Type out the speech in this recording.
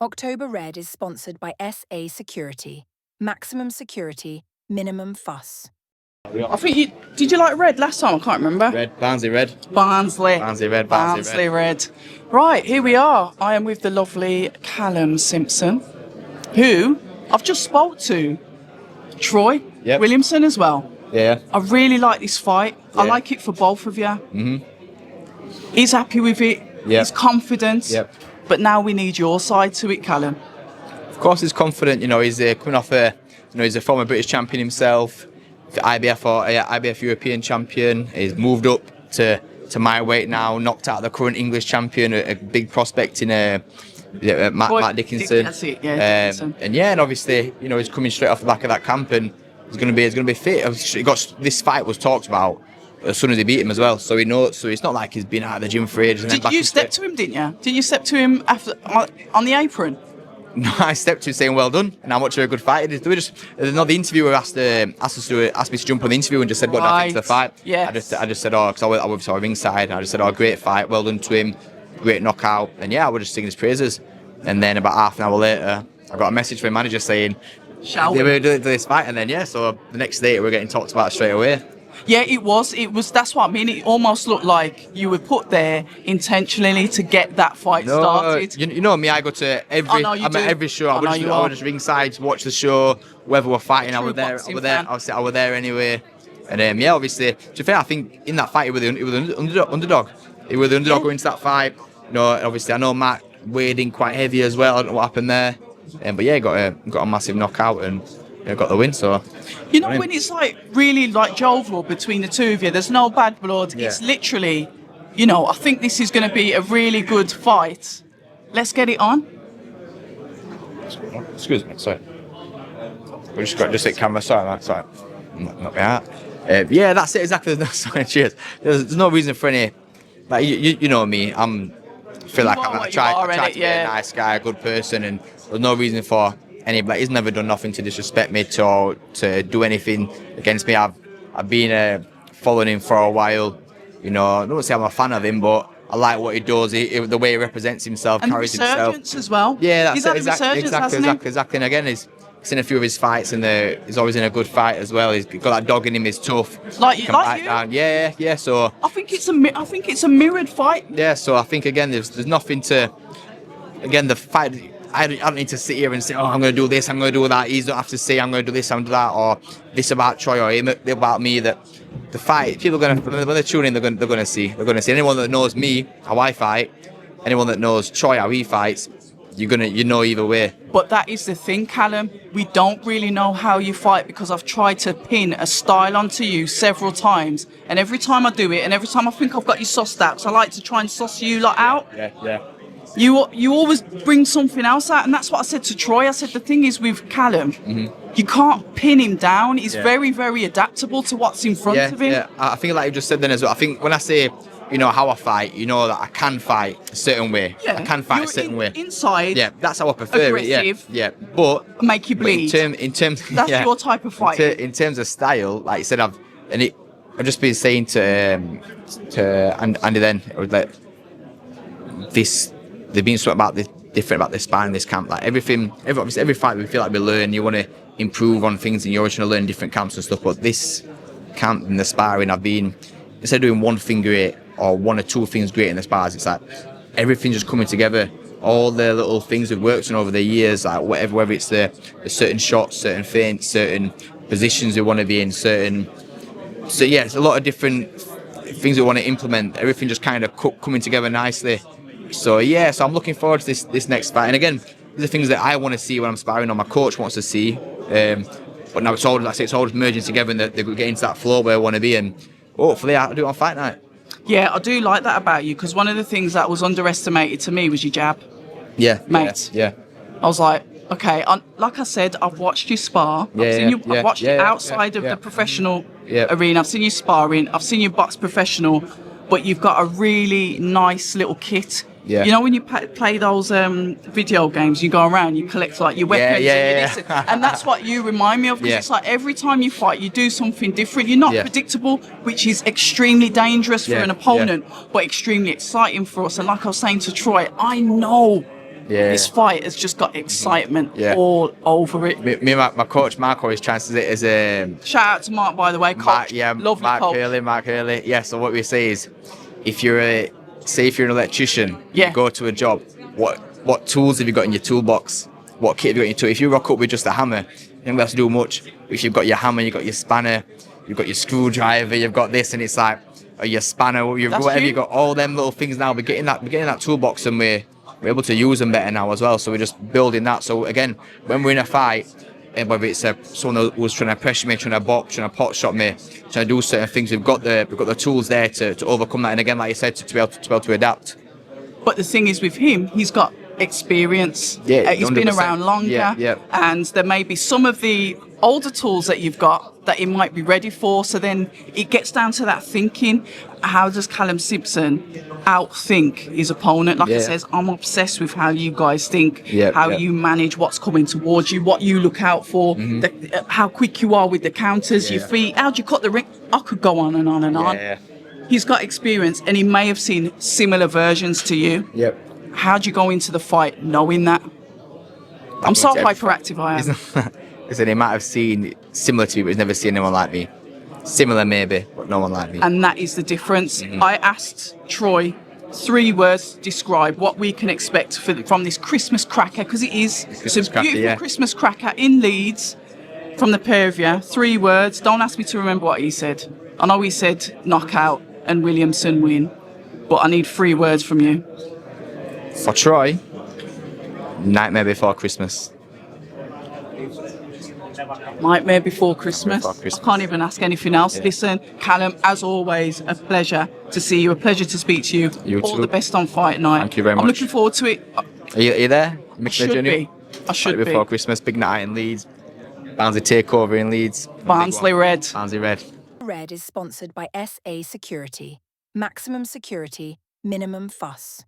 October Red is sponsored by SA Security. Maximum security, minimum fuss. I think did you like red last time? I can't remember. Red, Barnsley red. Barnsley. Barnsley red, Barnsley red. Right, here we are. I am with the lovely Callum Simpson, who I've just spoke to. Troy Williamson as well. Yeah. I really like this fight. Yeah. I like it for both of you. He's happy with it. Yep. He's confident. Yep. But now we need your side to it, Callum. Of course, he's confident. You know, he's coming off he's a former British champion himself, the IBF European champion. He's moved up to my weight now, knocked out the current English champion, a big prospect in Matt Dickinson. That's it, yeah. Dickinson. And obviously, you know, he's coming straight off the back of that camp, and he's going to be fit. This fight was talked about as soon as he beat him as well, so he knows. So it's not like he's been out of the gym for ages. Did you step to him, didn't you? Did you step to him after on the apron? No, I stepped to him saying well done and how much of a good fight it is. The interviewer asked me to jump on the interview and just said what did I think of the fight. Yeah. I just said because I was ringside. I just said great fight, well done to him, great knockout, and I was just singing his praises. And then about half an hour later, I got a message from my manager saying they were doing this fight, and then so the next day we were getting talked about straight away. Yeah, it was. That's what I mean. It almost looked like you were put there intentionally to get that fight started. You know me, I go to every show. I would just ringside to watch the show, whether we're fighting. I was there anyway. And obviously, to be fair, I think in that fight he was the underdog. He was the underdog going into that fight. You know, obviously I know Matt weighed in quite heavy as well. I don't know what happened there. But got a massive knockout and got the win. So when it's like really like jovial between the two of you, there's no bad blood. Yeah. It's literally, I think this is going to be a really good fight. Let's get it on. Excuse me, sorry. We just hit camera. Sorry. Not me out. That's it exactly. Sorry, cheers. There's no reason for any. Like you know me. I try to be a nice guy, a good person, and there's no reason for anybody. He's never done nothing to disrespect me to do anything against me. I've been following him for a while. I don't say I'm a fan of him, but I like what he does. The way he represents himself, and carries himself. As well. Yeah, that's exactly. And again, he's seen a few of his fights, and he's always in a good fight as well. He's got that dog in him. He's tough. Like you. Down. Yeah. So I think it's a mirrored fight. Yeah. So I think again, there's nothing to. Again, the fight. I don't need to sit here and say, I'm going to do this, I'm going to do that. He don't have to say, I'm going to do this, I'm going to do that, or this about Troy, or him about me. That the fight, people are going to, when they tune in, they're going to see. They're going to see anyone that knows me, how I fight, anyone that knows Troy, how he fights. You know either way. But that is the thing, Callum. We don't really know how you fight because I've tried to pin a style onto you several times, and every time I do it, and every time I think I've got you sussed out, I like to try and suss you lot out. Yeah. You always bring something else out, and that's what I said to Troy. I said the thing is with Callum, you can't pin him down. He's very, very adaptable to what's in front of him. Yeah, I think like you just said then as well. I think when I say, how I fight, that I can fight a certain way. Yeah. I can fight a certain way. Inside. Yeah, that's how I prefer aggressive, it. Yeah. But make you bleed. In terms, that's your type of fight. In terms of style, like you said, I've just been saying to Andy then, it was like this. They've been something about this different about this sparring, this camp. Like every fight we feel like we learn. You want to improve on things, and you're always trying to learn different camps and stuff. But this camp in the sparring, I've been instead of doing one thing great or one or two things great in the spars, it's like everything's just coming together. All the little things we've worked on over the years, like whether it's the certain shots, certain feints, certain positions we want to be in, it's a lot of different things we want to implement. Everything just kind of coming together nicely. So I'm looking forward to this next fight. And again, these are things that I want to see when I'm sparring, or my coach wants to see. But now it's all just merging together, and they're getting to that flow where I want to be. And hopefully I'll do it on fight night. Yeah, I do like that about you, because one of the things that was underestimated to me was your jab. Yeah, mate. Yeah. I was like, okay, like I said, I've watched you spar. I've watched you outside of the professional arena. I've seen you sparring. I've seen you box professional. But you've got a really nice little kit. Yeah. When you play those video games, you go around, you collect like your weapons, and that's what you remind me of. Because it's like every time you fight, you do something different. You're not predictable, which is extremely dangerous for an opponent, but extremely exciting for us. And like I was saying to Troy, I know Yeah. This fight has just got excitement all over it. Me and my coach Mark always translates it as shout out to Mark, by the way, coach. Lovely Mark coach. Mark Hurley. Yeah. So what we say is, if you're an electrician, you go to a job. What tools have you got in your toolbox? What kit have you got in your tool? If you rock up with just a hammer, you don't have to do much. If you've got your hammer, you've got your spanner, you've got your screwdriver, you've got this, and it's like, or your spanner, whatever. You've got all them little things now. We're getting that toolbox, and we're able to use them better now as well. So we're just building that. So again, when we're in a fight, and whether it's someone who's trying to pressure me, trying to box, trying to pot shot me, trying to do certain things, we've got the tools there to overcome that. And again, like you said, to be able to adapt. But the thing is with him, he's got experience. Yeah, he's been around longer. Yeah. And there may be some of the older tools that you've got that he might be ready for. So then it gets down to that thinking. How does Callum Simpson outthink his opponent? Like I says, I'm obsessed with how you guys think, how you manage what's coming towards you, what you look out for, how quick you are with the counters, your feet, how do you cut the ring? I could go on and on and on. He's got experience, and he may have seen similar versions to you. How do you go into the fight knowing that? I'm so hyperactive, I am. Listen, he might have seen similar to me, but he's never seen anyone like me. Similar maybe, but no one like me. And that is the difference. I asked Troy 3 words to describe what we can expect from this Christmas cracker, because it is. It's a beautiful Christmas cracker in Leeds from the pair of you. 3 words. Don't ask me to remember what he said. I know he said knockout and Williamson win, but I need 3 words from you. For Troy, Nightmare Before Christmas. Nightmare Before Christmas. I can't even ask anything else. Listen, Callum, as always, a pleasure to see you, a pleasure to speak to you. All the best on fight night. Thank you very much. I'm looking forward to it. Are you there? I should be. Before Christmas, big night in Leeds. Barnsley takeover in Leeds. Barnsley Red. Barnsley Red. Red is sponsored by SA Security. Maximum security, minimum fuss.